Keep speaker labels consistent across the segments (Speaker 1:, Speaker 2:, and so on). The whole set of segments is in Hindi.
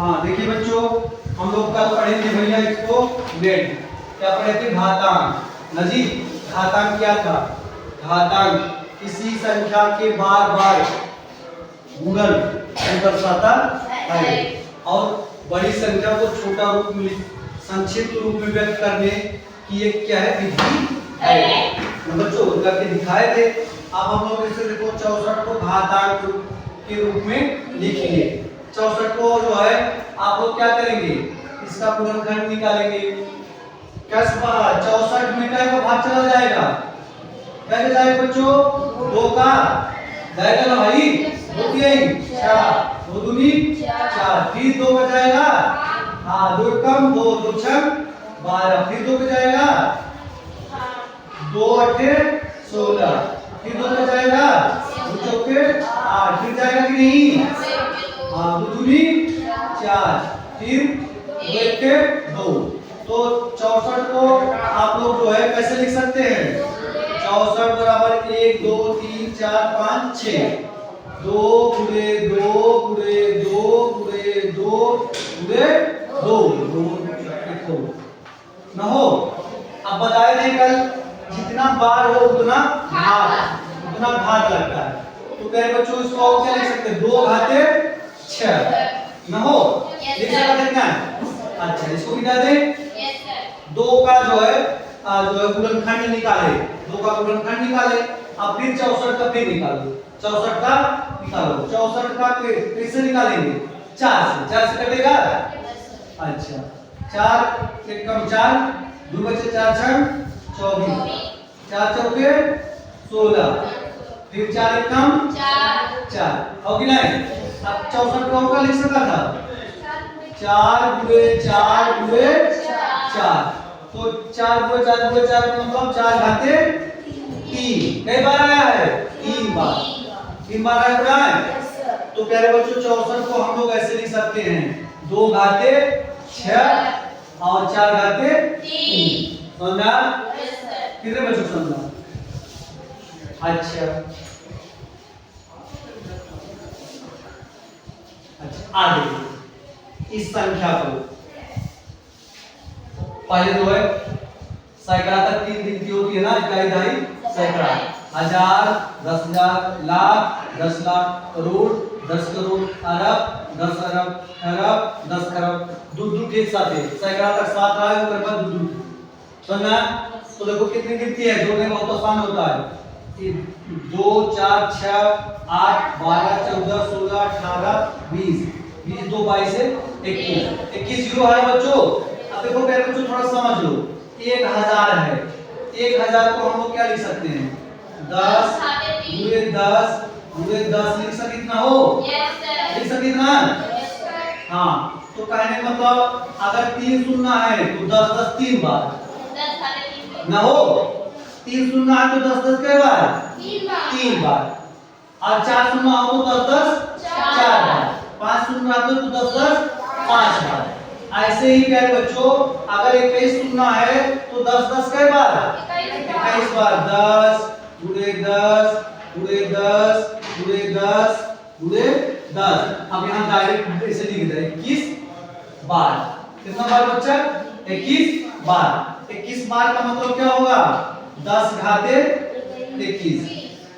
Speaker 1: हाँ देखिए बच्चों, हम लोग कल पढ़ेंगे भैया इसको नेट क्या पढ़े थे, घातांक ना जी। घातांक क्या था? घातांक किसी संख्या के बार बार गुणन को दर्शाता है और बड़ी संख्या को छोटा रूप में संक्षिप्त रूप में व्यक्त करने की एक क्या है, विधि है। बच्चों करके दिखाए थे। अब हम लोग इसे देखो 64 को घातांक के रूप में लिखिए। 64 को जो है आप लोग क्या करेंगे, इसका गुणनखंड निकालेंगे। कैसे? 64 में क्या का भाग चला जाएगा, कैसे जाएगा बच्चों? 2 का जाएगा ना भाई, 2 3 4 2 दूनी 4, फिर 2 का जाएगा, हाँ 2 कम 2 2 6 12, फिर 2 का जाएगा 2 8 16, फिर 2 का जाएगा 2 चौके 8, फिर जाएगा कि नहीं? हाँ 2 दूनी 4, फिर 2 एक 2। तो 64 को आप लोग जो है कैसे लिख सकते हैं? 64 बराबर 1 2 3 4 5 6, 2 गुणे 2 गुणे 2 गुणे 2 गुणे 2 ना हो। अब बताए थे कल जितना बार हो उतना घात लगता है। तो कह बच्चों इसको क्या लिख सकते हैं? 2 घाते 6 ना हो, लिख सकते हैं। अच्छा इसको मिटा दें। 2 का जो है गुणनखंड निकाले, 2 का गुणनखंड निकाले। अब फिर 64 का फिर निकालो, 64 का निकालो। 64 का कैसे निकालेंगे? 4 से कटेगा। अच्छा 4 से कम 4, 2 बचे 4 6 24, 4 चौके 16, फिर 4 एक कम 4 हो कि नहीं? अब 64 को क्या लिख सकता था? 4 गुणे 4 गुणे 4, तो 4 गुणे 4 गुणे 4 का मतलब 4 घाते 3। कई बार आया है? 3 बार। 3 बार आया है। तो प्यारे बच्चों 64 को हम लोग ऐसे लिख सकते हैं, 2 घाते 6 और 4 घाते 3। समझा? कितने बच्चों समझा? अच्छा आगे इस संख्या को पहले जो है सैकड़ा तक 3 गिनती होती है ना, इकाई दहाई सैकड़ा, 1000 10,000 लाख 10 लाख करोड़ 10 करोड़ अरब 10 अरब खरब 10 खरब, दूध एक साथ है। सैकड़ा तक 7 रहा है, ऊपर पर दूध समझना। तो देखो कितनी गिनती है, जोड़ने में बहुत आसान होता है। 2 4 6 8 12 14 16 18 20 20 2 22 से 21 जीरो है बच्चों। अब देखो मेरे बच्चों थोड़ा समझ लो, 1000 है। 1000 को हम लोग क्या लिख सकते हैं? 10 गुणे 10 गुणे 10 लिख सकते कितना हो? लिख सकते कितना? हाँ तो कहने मतलब अगर 3 शून्य है तो 10 10 3 बार ना हो। 3 शून्य है तो 10 10 कई बार? 3 बार। और 4 शून्य हो तो 10 10 4 बार। 5 शून्य है तो 10 10 5 बार। ऐसे ही प्यारे बच्चों अगर 21 शून्य है तो 10 10 कई बार? 21 बार। 10 गुणे 10 गुणे 10 गुणे 10 गुणे 10। अब यहाँ डायरेक्ट ऐसे लिख दे 21 बार। कितना बार बच्चा? 21 बार। 21 बार का मतलब क्या होगा? 10 घाते 21।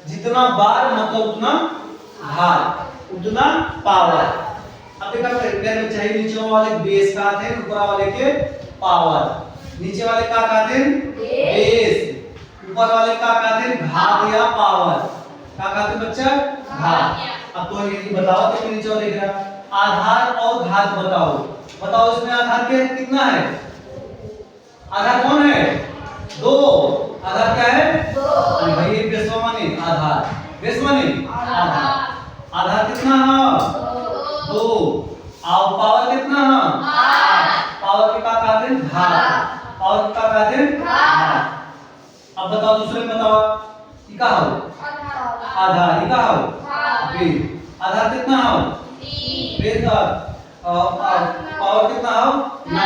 Speaker 1: जितना बार मतलब उतना घात, उतना पावर। अब देखा में चाहिए नीचे वाले बेस का आते हैं, ऊपर वाले के पावर। नीचे वाले का कहते हैं बेस, ऊपर वाले का कहते हैं घात या पावर। क्या कहते हैं बच्चा? घात। अब तो ये बताओ तो नीचे वाले ग्राफ आधार और घात बताओ। बताओ इसमें आधार के कितना है? आधार कौन है? 2। आधार क्या है? 2। भाई ये बेस माने आधार, बेस माने आधार। आधार कितना है? 2। और पावर कितना है? 8। पावर के का कहते हैं घात, पावर का कहते हैं घात। अब बताओ दूसरे में बताओ, ये का हो? आधार। ये का हो? बेस। आधार कितना हो? 3। बेस पावर कितना हो? 9।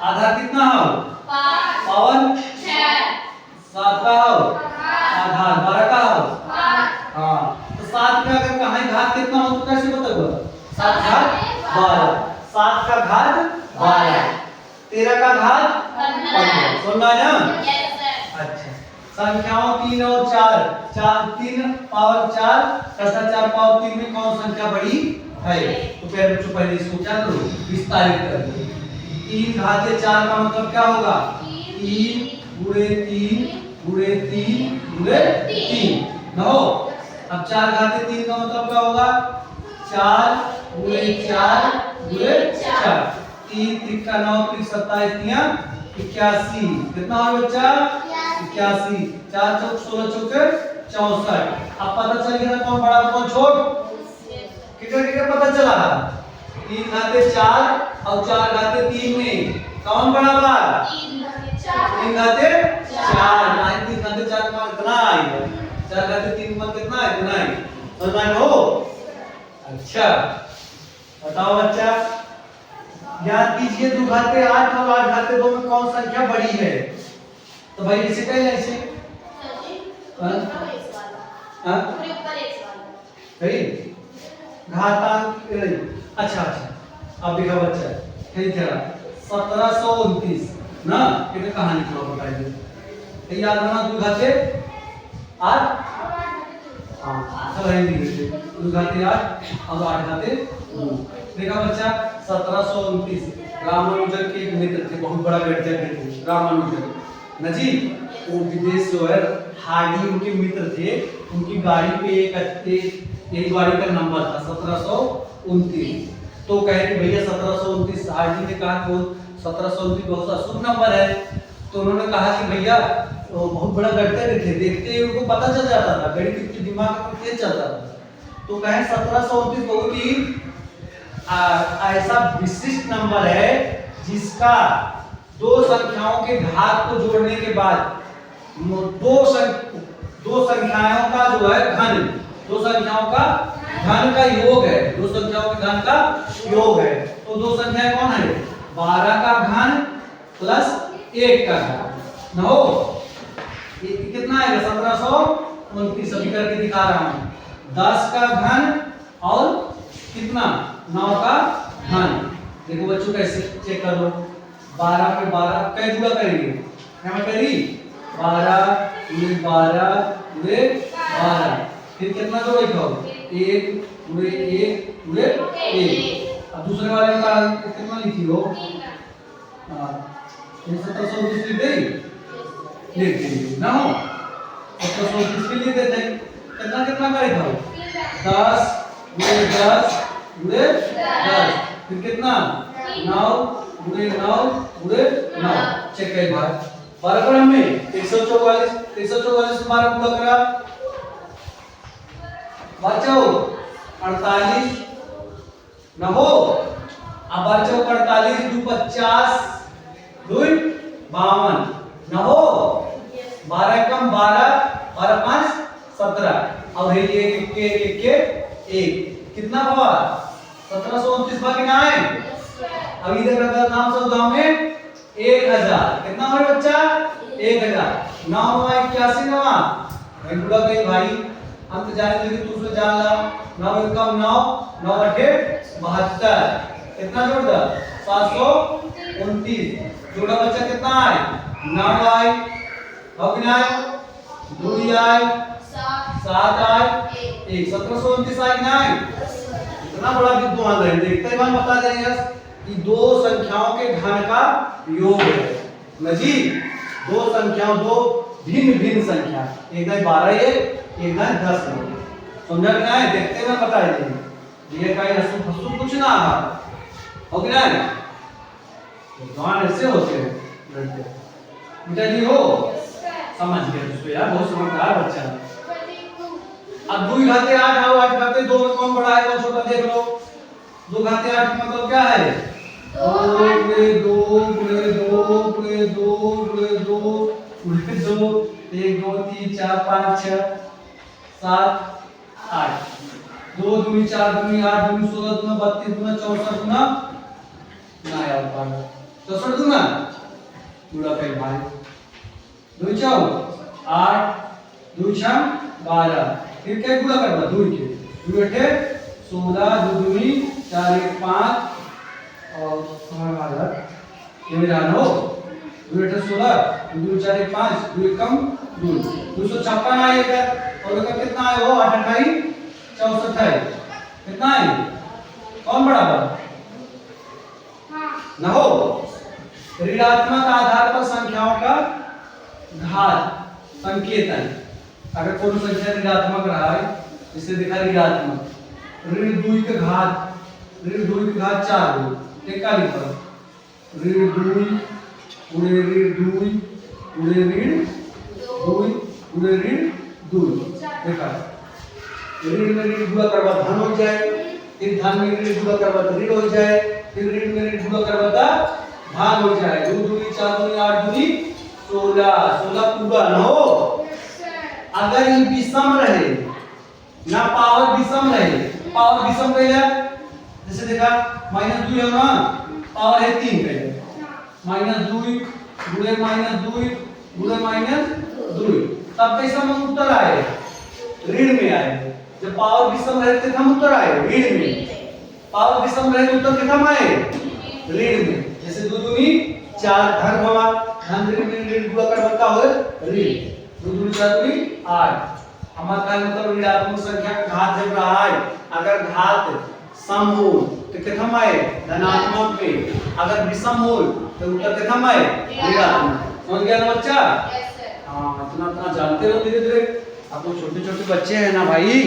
Speaker 1: आधार कितना हो? 5। पावर 6। 7 का हो? आधार 12 का हो? हाँ तो 7 का अगर कहीं घात कितना हो तो कैसे बताओगे? 7 घात 12। 7 का घात 12, 13 का घात 15। सुनना है ना? अच्छा, संख्याओं 3 और 4, 3 पावर 4 तथा 4 पावर 3 में कौन संख्या बड़ी है? तो फिर बच्चों पहले इसको क्या करो, विस्तारित कर दो। 3 घाते 4 का मतलब क्या होगा? 3 गुणे 3 गुणे 3 गुणे 3 न हो। अब 4 घाते 3 का मतलब क्या होगा? 4 गुणे 4 गुणे 4, 3 तिक्का 9 3 27 81, कितना हो बच्चा? 81, 4 चौक 16 चौके 64। अब पता चल गया कौन बड़ा कौन छोट? किधर पता चला? 3 घाते 4 और 4 घाते 3 में कौन बड़ा बा? 3 घाते 4, नहीं 3 घाते 4 का कितना आएगा? 4 घाते 3 का कितना है? गुना है, समझ में हो? अच्छा बताओ बच्चा, याद कीजिए 2 घाते 8 और 8 घाते 2 में कौन संख्या बड़ी है? तो भाई इसे कहें ऐसे सही घातांक। अच्छा अब देखा बच्चा, ठीक है 1729 ना, ये कहानी थोड़ा बताइए। याद रखना 2 घाते 8, हाँ सब है नहीं, 2 घाते 8 और 8 घाते 2। देखा बच्चा 1729 रामानुजन के एक मित्र थे, बहुत बड़ा गणितज्ञ थे रामानुजन न जी। वो विदेश जो है हार्डी उनके मित्र थे, उनकी गाड़ी पे एक गाड़ी का नंबर था 1729। तो कहे कि भैया 1729, हार्डी ने कहा कि 1729 बहुत अशुभ नंबर है। तो उन्होंने कहा कि भैया तो बहुत बड़ा गणितज्ञ थे, देखते ही उनको पता चल जाता था, गणित के दिमाग में तेज चलता था। तो कहे 1729 बहुत ही ऐसा विशिष्ट नंबर है जिसका 2 संख्याओं के घात को जोड़ने के बाद 2 संख्याओं का जो है घन, 2 संख्याओं का घन का योग है, 2 संख्याओं के घन का योग है। तो 2 संख्याएं कौन है? 12 का घन प्लस 1 का घन न हो, ये कितना आएगा? 1729 अभी करके दिखा रहा हूं। 10 का घन और कितना? 9 का घन। देखो बच्चों कैसे चेक कर लो, 12 पे 12 कैसे गुणा करेंगे? यहाँ करी 12 गुणे 12 गुणे 12, फिर कितना जोड़ लिखो? 1 गुणे 1 गुणे 1। अब दूसरे वाले का कितना लिखी हो? हां 1729 लिख दे, लिख दे ना हो 1729 लिख देते हैं। कितना कितना करेगा? 10 गुणे 10 गुणे 10, फिर कितना? 9 गुणे 9 गुणे 9। चेक करें भाई, 12 पर हमें 144 144 12 गुणा करा बच्चों 48 न हो। अब बच्चों 48 2 50 2 52 न हो। 12 कम 12 12 5 17 और है ये एक कितना हुआ? 1729 बाकी ना है। अब इधर का नाम सब गांव में 1000 कितना हुआ बच्चा? 1000 9 81 नवा भाई गुणा कहीं भाई हम तो जाने थे तू उसमें जान ला 9 कम 9 9 8 72 कितना जोड़ दा 729 जोड़ा बच्चा कितना आए? 9 आए और कितना आए? 2 आए 7 आए 1 1729 आए ना आए। इतना बड़ा विद्वान रहे, देखते ही बता देंगे कि 2 संख्याओं के घन का योग है न जी। 2 संख्याओं 2 भिन्न भिन्न संख्या, एक दाई 12 है एक दाई 10 है, समझा कि नहीं? देखते हुए बता देंगे ये कहीं अशुभ कुछ ना हो कि नहीं। विद्वान ऐसे होते हैं बेटा जी हो, समझ गए उसको यार, बहुत समझदार बच्चा है। अब 2 घाते 8 और 8 घाते 2 में कौन बड़ा है कौन छोटा देख लो। 2 घाते 8 मतलब क्या है? 2 गुणे 2 गुणे 2 गुणे 2 गुणे 2 गुणे 2 1 2 3 4 5 6 7 8 2 दूनी 4 दूनी 8 दूनी 16 दूना 32 दूना 64 दूना ना यार 64 दूना जुड़ा कहीं भाई 2 4 8 2 6 12 फिर क्या गुणा करना 2 के 2 8 16 2 दूनी 4 1 5 और समय आधार ये मेरा हो 2 8 16 2 4 5 2 कम 2 256 आएगा और इसका कितना है वो 8 28 64 है कितना है कौन बराबर ना हो ऋणात्मक आधार पर संख्याओं का घात संकेतन अगर कोई संख्या ऋणात्मक रहा है इसे देखा ऋणात्मक ऋण 2 के घात 4 हो एक का लिखा ऋण 2 गुणे ऋण 2 गुणे ऋण 2 गुणे ऋण 2 देखा ऋण में ऋण गुणा करवा धन हो जाए फिर धन में ऋण गुणा करवा ऋण हो जाए फिर ऋण में ऋण गुणा करवा धन हो जाए 2 2 4 2 8 2 16 पूरा न हो अगर ये विषम रहे ना पावर विषम रहे पावर विषम रहेगा जैसे देखा -2 है ना पावर है 3 पे -2 गुणे -2 गुणे -2 तब कैसा हम उत्तर आए ऋण में आए जब पावर विषम रहे तो हम उत्तर आए ऋण में पावर विषम रहे तो उत्तर कितना आए ऋण में जैसे 2 दूनी 4 धन भवा धन ऋण में ऋण गुणा कर बनता हो ऋण 2 दूनी 4 दूनी 8 हमारा का मतलब ऋणात्मक संख्या का घात जब रहा है अगर घात सम हो तो कितना आए धनात्मक में अगर विषम हो तो उत्तर कितना आए ऋणात्मक समझ गया ना बच्चा हां इतना जानते रहो धीरे धीरे आप लोग छोटे छोटे बच्चे हैं ना भाई